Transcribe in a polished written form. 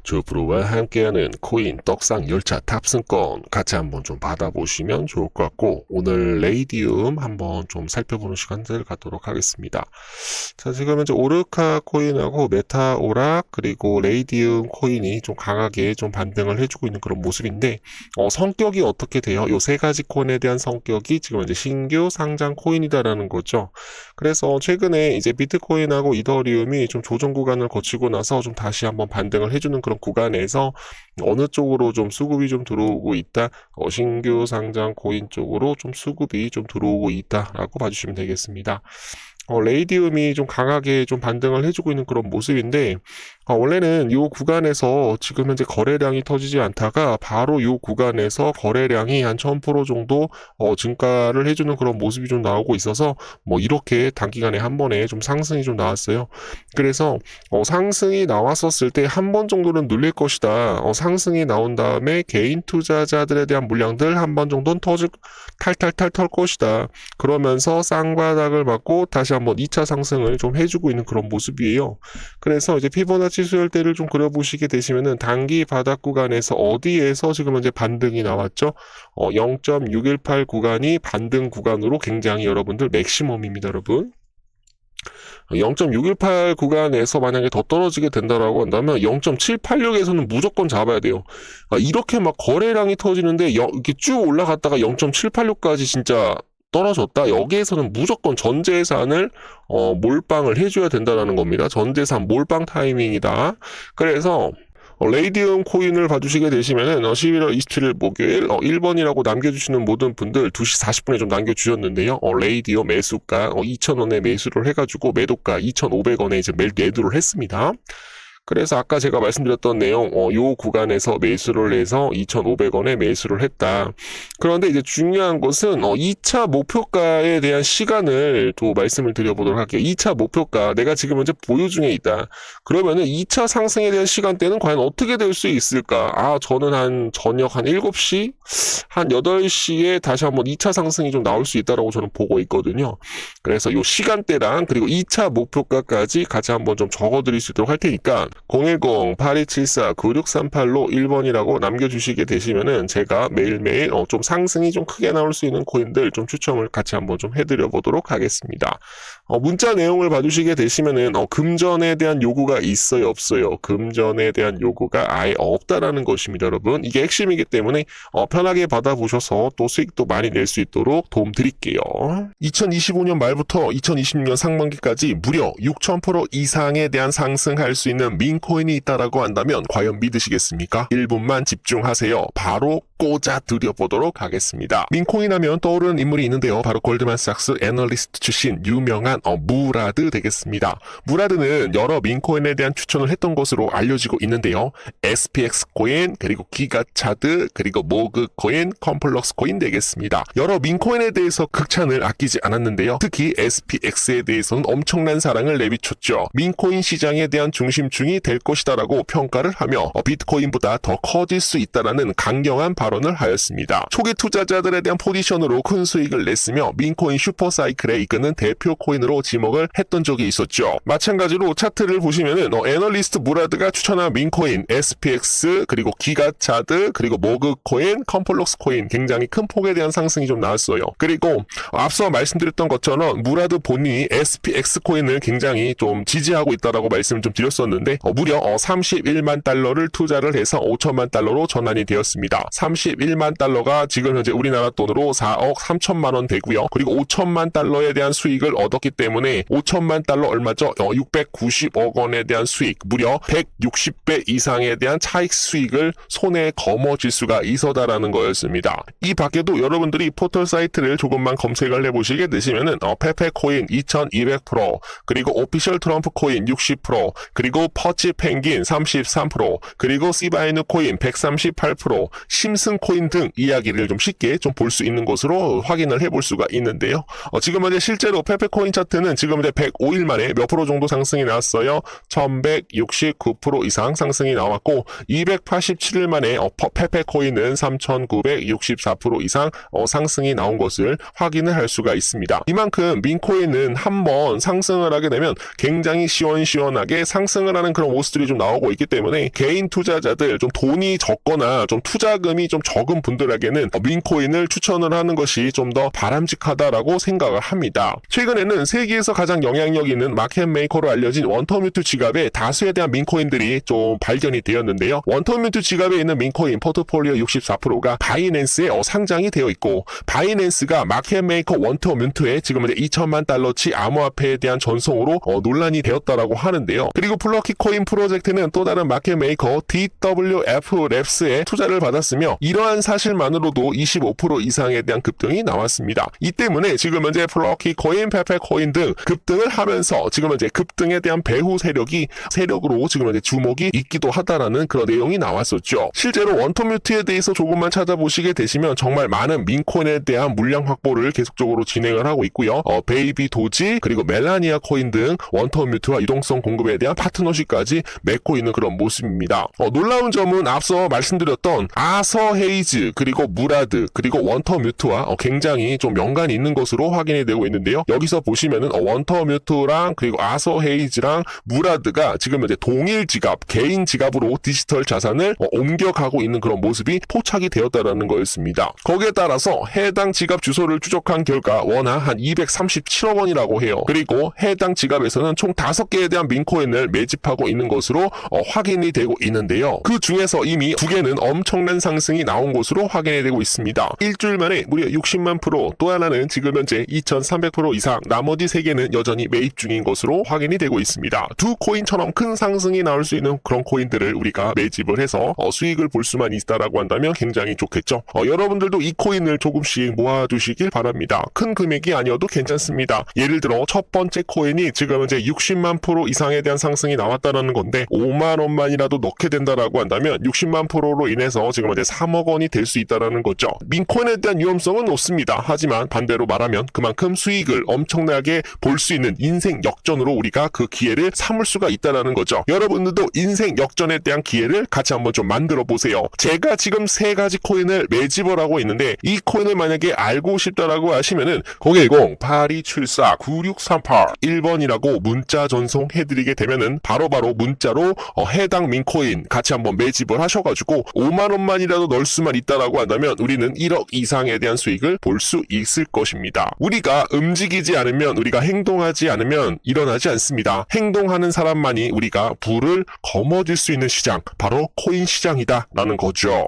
조프로와 함께하는 코인 떡상 열차 탑승권 같이 한번 좀 받아보시면 좋을 것 같고, 오늘 레이디움 한번 좀 살펴보는 시간들 갖도록 하겠습니다. 자, 지금 이제 오르카 코인하고 메타오락 그리고 레이디움 코인이 좀 강하게 좀 반등을 해주고 있는 그런 모습인데, 성격이 어떻게 돼요? 요 세 가지 코인에 대한 성격이 지금 이제 신규 상장 코인이다라는 거죠. 그래서 최근에 이제 비트코인하고 이더리움이 좀 조정 구간을 거치고 나서 좀 다시 한번 반등을 해주는 그런 구간에서 어느 쪽으로 좀 수급이 좀 들어오고 있다, 신규 상장 코인 쪽으로 좀 수급이 좀 들어오고 있다라고 봐주시면 되겠습니다. 레이디움이 좀 강하게 좀 반등을 해주고 있는 그런 모습인데, 원래는 이 구간에서 지금 현재 거래량이 터지지 않다가 바로 이 구간에서 거래량이 한 1000% 정도 증가를 해주는 그런 모습이 좀 나오고 있어서 뭐 이렇게 단기간에 한 번에 좀 상승이 좀 나왔어요. 그래서 상승이 나왔었을 때 한 번 정도는 눌릴 것이다. 상승이 나온 다음에 개인 투자자들에 대한 물량들 한 번 정도는 탈탈탈 털 것이다. 그러면서 쌍바닥을 맞고 다시 한번 2차 상승을 좀 해주고 있는 그런 모습이에요. 그래서 이제 피보나치 수열대를 좀 그려보시게 되시면은 단기 바닥 구간에서 어디에서 지금 현재 반등이 나왔죠? 0.618 구간이 반등 구간으로 굉장히 여러분들 맥시멈입니다, 여러분. 0.618 구간에서 만약에 더 떨어지게 된다라고 한다면 0.786에서는 무조건 잡아야 돼요. 이렇게 막 거래량이 터지는데 이렇게 쭉 올라갔다가 0.786까지 진짜 떨어졌다. 여기에서는 무조건 전재산을 몰빵을 해줘야 된다는 겁니다. 전재산 몰빵 타이밍이다. 그래서 레이디움 코인을 봐주시게 되시면은 11월 27일 목요일 1번이라고 남겨주시는 모든 분들 2시 40분에 좀 남겨주셨는데요. 레이디움 매수가 2,000원에 매수를 해가지고 매도가 2,500원에 이제 매도를 했습니다. 그래서 아까 제가 말씀드렸던 내용, 요 구간에서 매수를 해서 2,500원에 매수를 했다. 그런데 이제 중요한 것은 2차 목표가에 대한 시간을 또 말씀을 드려보도록 할게요. 2차 목표가 내가 지금 현재 보유 중에 있다. 그러면은 2차 상승에 대한 시간대는 과연 어떻게 될 수 있을까? 저는 한 저녁 한 7시, 한 8시에 다시 한번 2차 상승이 좀 나올 수 있다라고 저는 보고 있거든요. 그래서 요 시간대랑 그리고 2차 목표가까지 같이 한번 좀 적어드릴 수 있도록 할 테니까 010-8274-9638로 1번이라고 남겨주시게 되시면은 제가 매일매일 좀 상승이 좀 크게 나올 수 있는 코인들 좀 추첨을 같이 한번 좀 해드려 보도록 하겠습니다. 문자 내용을 봐주시게 되시면은 금전에 대한 요구가 있어요, 없어요? 금전에 대한 요구가 아예 없다라는 것입니다, 여러분. 이게 핵심이기 때문에 편하게 받아보셔서 또 수익도 많이 낼 수 있도록 도움 드릴게요. 2025년 말부터 2026년 상반기까지 무려 6000% 이상에 대한 상승할 수 있는 민코인이 있다라고 한다면 과연 믿으시겠습니까? 1분만 집중하세요. 바로 꽂아 드려보도록 하겠습니다. 민코인 하면 떠오르는 인물이 있는데요. 바로 골드만삭스 애널리스트 출신 유명한 무라드 되겠습니다. 무라드는 여러 민코인에 대한 추천을 했던 것으로 알려지고 있는데요. SPX 코인, 그리고 기가차드, 그리고 모그 코인, 컴플럭스 코인 되겠습니다. 여러 민코인에 대해서 극찬을 아끼지 않았는데요. 특히 SPX에 대해서는 엄청난 사랑을 내비쳤죠. 민코인 시장에 대한 중심중이 될 것이다라고 평가를 하며 비트코인보다 더 커질 수 있다라는 강경한 발언을 하였습니다. 초기 투자자들에 대한 포지션으로 큰 수익을 냈으며 민코인 슈퍼사이클에 이끄는 대표 코인으로 지목을 했던 적이 있었죠. 마찬가지로 차트를 보시면은 애널리스트 무라드가 추천한 민코인, SPX, 그리고 기가차드, 그리고 모그코인, 컴플럭스 코인 굉장히 큰 폭에 대한 상승이 좀 나왔어요. 그리고 앞서 말씀드렸던 것처럼 무라드 본인이 SPX 코인을 굉장히 좀 지지하고 있다라고 말씀을 좀 드렸었는데 무려 31만 달러를 투자를 해서 5천만 달러로 전환이 되었습니다. 31만 달러가 지금 현재 우리나라 돈으로 4억 3천만 원 되고요. 그리고 5천만 달러에 대한 수익을 얻었기 때문에 5천만 달러 얼마죠? 690억 원에 대한 수익, 무려 160배 이상에 대한 차익 수익을 손에 거머쥘 수가 있어다라는 거였습니다. 이 밖에도 여러분들이 포털 사이트를 조금만 검색을 해보시게 되시면은 페페코인 2200%, 그리고 오피셜 트럼프 코인 60%, 그리고 퍼치 펭귄 33%, 그리고 시바이누 코인 138%, 상승 코인 등 이야기를 좀 쉽게 좀 볼 수 있는 것으로 확인을 해볼 수가 있는데요. 지금 현재 실제로 페페코인 차트는 지금 이제 105일 만에 몇 프로 정도 상승이 나왔어요. 1169% 이상 상승이 나왔고 287일 만에 페페코인은 3964% 이상 상승이 나온 것을 확인을 할 수가 있습니다. 이만큼 민코인은 한번 상승을 하게 되면 굉장히 시원시원하게 상승을 하는 그런 모습들이 좀 나오고 있기 때문에 개인 투자자들 좀 돈이 적거나 좀 투자금이 좀 적은 분들에게는 민코인을 추천을 하는 것이 좀 더 바람직하다라고 생각을 합니다. 최근에는 세계에서 가장 영향력 있는 마켓 메이커로 알려진 원터뮤트 지갑에 다수에 대한 민코인들이 좀 발견이 되었는데요. 원터뮤트 지갑에 있는 민코인 포트폴리오 64%가 바이낸스에 상장이 되어 있고 바이낸스가 마켓 메이커 원터뮤트에 지금 이제 2천만 달러치 암호화폐에 대한 전송으로 논란이 되었다라고 하는데요. 그리고 플러키 코인 프로젝트는 또 다른 마켓 메이커 DWF 랩스에 투자를 받았으며 이러한 사실만으로도 25% 이상에 대한 급등이 나왔습니다. 이 때문에 지금 현재 플러키 코인, 페페 코인 등 급등을 하면서 지금 현재 급등에 대한 배후 세력으로 지금 현재 주목이 있기도 하다라는 그런 내용이 나왔었죠. 실제로 원터뮤트에 대해서 조금만 찾아보시게 되시면 정말 많은 민코인에 대한 물량 확보를 계속적으로 진행을 하고 있고요. 베이비 도지 그리고 멜라니아 코인 등 원터뮤트와 유동성 공급에 대한 파트너십까지 맺고 있는 그런 모습입니다. 놀라운 점은 앞서 말씀드렸던 아서 헤이즈 그리고 무라드 그리고 원터뮤트와 굉장히 좀 연관이 있는 것으로 확인이 되고 있는데요. 여기서 보시면은 원터뮤트랑 그리고 아서 헤이즈랑 무라드가 지금 현재 동일 지갑, 개인 지갑으로 디지털 자산을 옮겨가고 있는 그런 모습이 포착이 되었다라는 거였습니다. 거기에 따라서 해당 지갑 주소를 추적한 결과 원화 한 237억 원이라고 해요. 그리고 해당 지갑에서는 총 5개에 대한 민코인을 매집하고 있는 것으로 확인이 되고 있는데요. 그 중에서 이미 2개는 엄청난 상승이 나온 것으로 확인이 되고 있습니다. 일주일 만에 무려 60만 프로, 또 하나는 지금 현재 2300% 이상, 나머지 3개는 여전히 매입 중인 것으로 확인이 되고 있습니다. 두 코인처럼 큰 상승이 나올 수 있는 그런 코인들을 우리가 매집을 해서 수익을 볼 수만 있다라고 한다면 굉장히 좋겠죠. 여러분들도 이 코인을 조금씩 모아두시길 바랍니다. 큰 금액이 아니어도 괜찮습니다. 예를 들어 첫 번째 코인이 지금 현재 60만 프로 이상에 대한 상승이 나왔다는 건데 5만 원만이라도 넣게 된다라고 한다면 60만 프로로 인해서 지금 현재 3억 원이 될 수 있다는 거죠. 민코인에 대한 위험성은 높습니다. 하지만 반대로 말하면 그만큼 수익을 엄청나게 볼 수 있는 인생 역전으로 우리가 그 기회를 삼을 수가 있다는 거죠. 여러분들도 인생 역전에 대한 기회를 같이 한번 좀 만들어 보세요. 제가 지금 3가지 코인을 매집을 하고 있는데 이 코인을 만약에 알고 싶다라고 하시면은 010-8274-9638 1번이라고 문자 전송해드리게 되면은 바로바로 문자로 해당 민코인 같이 한번 매집을 하셔가지고 5만 원만이라도 넣을 수만 있다라고 한다면 우리는 1억 이상에 대한 수익을 볼 수 있을 것입니다. 우리가 움직이지 않으면, 우리가 행동하지 않으면 일어나지 않습니다. 행동하는 사람만이 우리가 부를 거머쥘 수 있는 시장, 바로 코인 시장이다 라는 거죠.